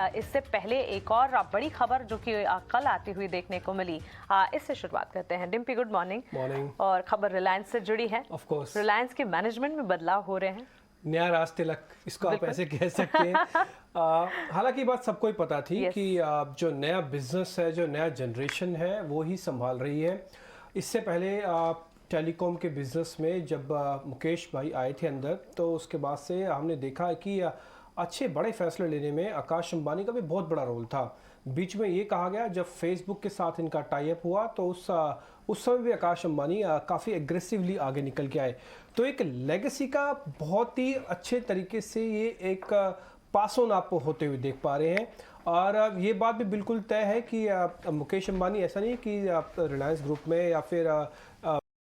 इससे पहले एक और बड़ी खबर जो कि कल आती हुई देखने को मिली, इससे शुरुआत करते हैं। Dimpy, good morning. मॉर्निंग। और खबर रिलायंस से जुड़ी है। ऑफ कोर्स रिलायंस के मैनेजमेंट में बदलाव हो रहे हैं। नया राज तिलक, इसको आप ऐसे कह सकते हैं। हालांकि बात सबको ही पता थी कि जो नया बिजनेस है, जो नया जनरेशन है, वो ही संभाल रही है। इससे पहले टेलीकॉम के बिजनेस में जब मुकेश भाई आए थे अंदर, तो उसके बाद से हमने देखा कि अच्छे बड़े फैसले लेने में आकाश अंबानी का भी बहुत बड़ा रोल था। बीच में ये कहा गया जब फेसबुक के साथ इनका टाई अप हुआ, तो उस समय भी आकाश अंबानी काफ़ी एग्रेसिवली आगे निकल के आए। तो एक लेगेसी का बहुत ही अच्छे तरीके से ये एक पास ऑन आप होते हुए देख पा रहे हैं। और ये बात भी बिल्कुल तय है कि मुकेश अंबानी ऐसा नहीं है कि रिलायंस ग्रुप में या फिर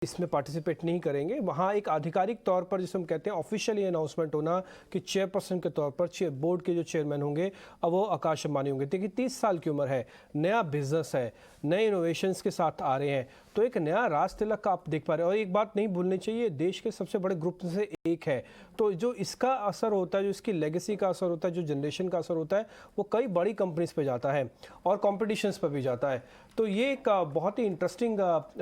इसमें पार्टिसिपेट नहीं करेंगे। वहाँ एक आधिकारिक तौर पर, जिसे हम कहते हैं ऑफिशियली अनाउंसमेंट होना, कि चेयरपर्सन के तौर पर बोर्ड के जो चेयरमैन होंगे अब वो आकाश अंबानी होंगे। देखिए 30 साल की उम्र है, नया बिजनेस है, नए इनोवेशंस के साथ आ रहे हैं, तो एक नया राज तिलक का आप देख पा रहे हैं। और एक बात नहीं भूलनी चाहिए, देश के सबसे बड़े ग्रुप से एक है, तो जो इसका असर होता है, जो इसकी लेगेसी का असर होता है, जो जनरेशन का असर होता है, वो कई बड़ी कंपनीज पे जाता है और कॉम्पिटिशन्स पर भी जाता है। तो ये एक बहुत ही इंटरेस्टिंग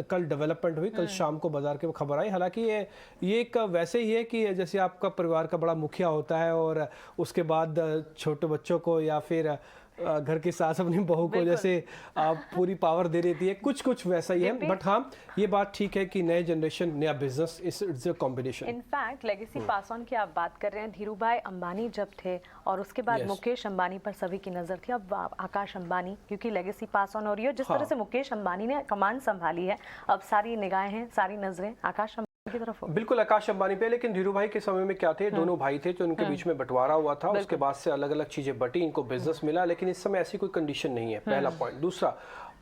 कल डेवलपमेंट हुई, कल शाम को बाजार के खबर आई। हालांकि ये एक वैसे ही है कि जैसे आपका परिवार का बड़ा मुखिया होता है और उसके बाद छोटे बच्चों को या फिर घर की सास अपनी बहू को जैसे पूरी पावर दे देती है, कुछ वैसा ही है। बट हाँ, ये बात ठीक है कि नए जनरेशन, नया business, it's a combination. In fact legacy pass on की आप बात कर रहे हैं। धीरू भाई अंबानी जब थे और उसके बाद मुकेश अंबानी पर सभी की नजर थी, अब आकाश अंबानी, क्योंकि लेगेसी पास ऑन हो रही है। जिस तरह से मुकेश अंबानी ने कमांड संभाली है, अब सारी निगाहें, सारी नजरें आकाश की तरफ। बिल्कुल आकाश अंबानी पे। लेकिन धीरू भाई के समय में क्या थे, दोनों भाई थे, तो उनके बीच में बंटवारा हुआ था। उसके बाद से अलग अलग चीजें बटी, इनको बिजनेस मिला। लेकिन इस समय ऐसी कोई कंडीशन नहीं है, पहला पॉइंट। दूसरा,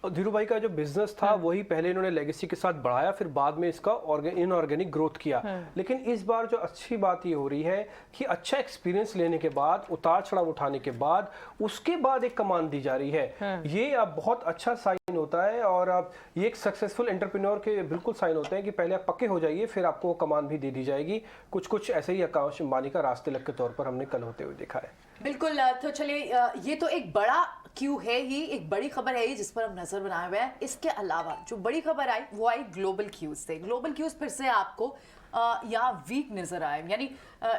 धीरू भाई का जो बिजनेस था वही पहले इन्होंने लेगेसी के साथ बढ़ाया, फिर बाद में इसका इनऑर्गेनिक ग्रोथ किया। लेकिन इस बार जो अच्छी बात ये हो रही है कि अच्छा एक्सपीरियंस लेने के बाद, उतार चढ़ाव उठाने के बाद, उसके बाद एक कमान दी जा रही है। ये अब बहुत अच्छा साइन होता है। और अब ये एक सक्सेसफुल एंटरप्रेन्योर के बिल्कुल साइन होते हैं कि पहले आप पक्के हो जाइए, फिर आपको कमान भी दे दी जाएगी। कुछ ऐसे ही आकाश अंबानी का राज तिलक के तौर पर हमने कल होते हुए देखा है। बिल्कुल। तो चलिए, ये तो एक बड़ा क्यू है ही, एक बड़ी खबर है ही जिस पर हम नजर बनाए हुए हैं। इसके अलावा जो बड़ी खबर आई वो आई ग्लोबल क्यूज से। ग्लोबल क्यूज फिर से आपको यहाँ वीक नजर आए, यानी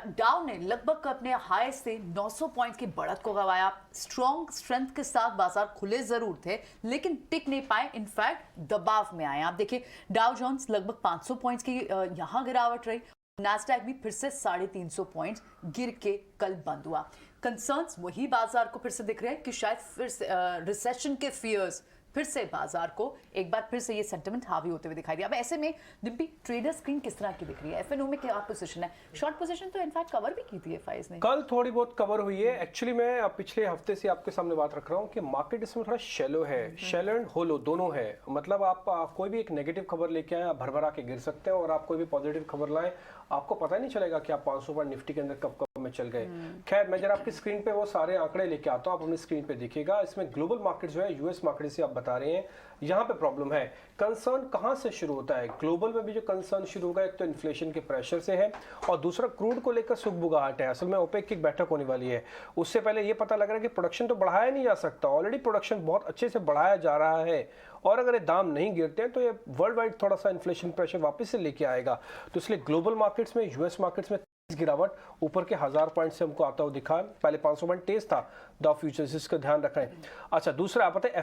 डाउ ने लगभग अपने हाई से 900 पॉइंट की बढ़त को गवाया। स्ट्रॉन्ग स्ट्रेंथ के साथ बाजार खुले जरूर थे, लेकिन टिक नहीं पाए, इनफैक्ट दबाव में आए। आप देखिए, डाउ जोन्स लगभग 500 पॉइंट्स की यहाँ गिरावट रही। नैस्डैक भी फिर से 350 पॉइंट्स गिर के कल बंद हुआ। कंसर्न्स वही बाजार को फिर से दिख रहे हैं कि शायद फिर से रिसेशन के फियर्स फिर से बाजार को एक बार फिर से ये सेंटिमेंट हावी होते हुए दिखाई दिया। अब ऐसे में डिम्पी, ट्रेडर स्क्रीन किस तरह की दिख रही है? एफएनओ में क्या पोजीशन है? शॉर्ट पोजीशन तो इनफैक्ट कवर भी की थी एफआईज ने, कल थोड़ी बहुत कवर हुई है। एक्चुअली मैं पिछले हफ्ते से आपके सामने बात रख रहा हूँ कि मार्केट इसमें थोड़ा शैलो है, शैलो एंड होलो दोनों है। मतलब आप कोई भी एक नेगेटिव खबर लेके आए, भरभरा के गिर सकते हैं, और आप कोई भी पॉजिटिव खबर लाएं, आपको पता ही नहीं चलेगा कि आप 500 पॉइंट निफ्टी के अंदर कब में चल गए। खैर, मैं जरा आपकी स्क्रीन पे वो सारे आंकड़े लेके आता हूँ, आप अपनी स्क्रीन पे देखिएगा। इसमें ग्लोबल मार्केट जो है, यूएस मार्केट से आप बता रहे हैं, यहाँ पे प्रॉब्लम है। कंसर्न कहाँ से शुरू होता है? ग्लोबल में भी जो कंसर्न शुरू होगा, एक तो इन्फ्लेशन के प्रेशर से है, और दूसरा क्रूड को लेकर सुगबुगाहट है। असल में ओपेक की बैठक होने वाली है, उससे पहले ये पता लग रहा है कि प्रोडक्शन तो बढ़ाया नहीं जा सकता। ऑलरेडी प्रोडक्शन बहुत अच्छे से बढ़ाया जा रहा है, और अगर ये दाम नहीं गिरते हैं तो ये वर्ल्ड वाइड थोड़ा सा इन्फ्लेशन प्रेशर वापस से लेके आएगा। तो इसलिए ग्लोबल मार्केट्स में, यूएस मार्केट्स में गिरावट ऊपर के 1000 पॉइंट से हमको आता हुआ दिखा। पहले 500 पॉइंट तेज था डाउ फ्यूचर्स, इसका ध्यान रखें। अच्छा, दूसरा आप पता है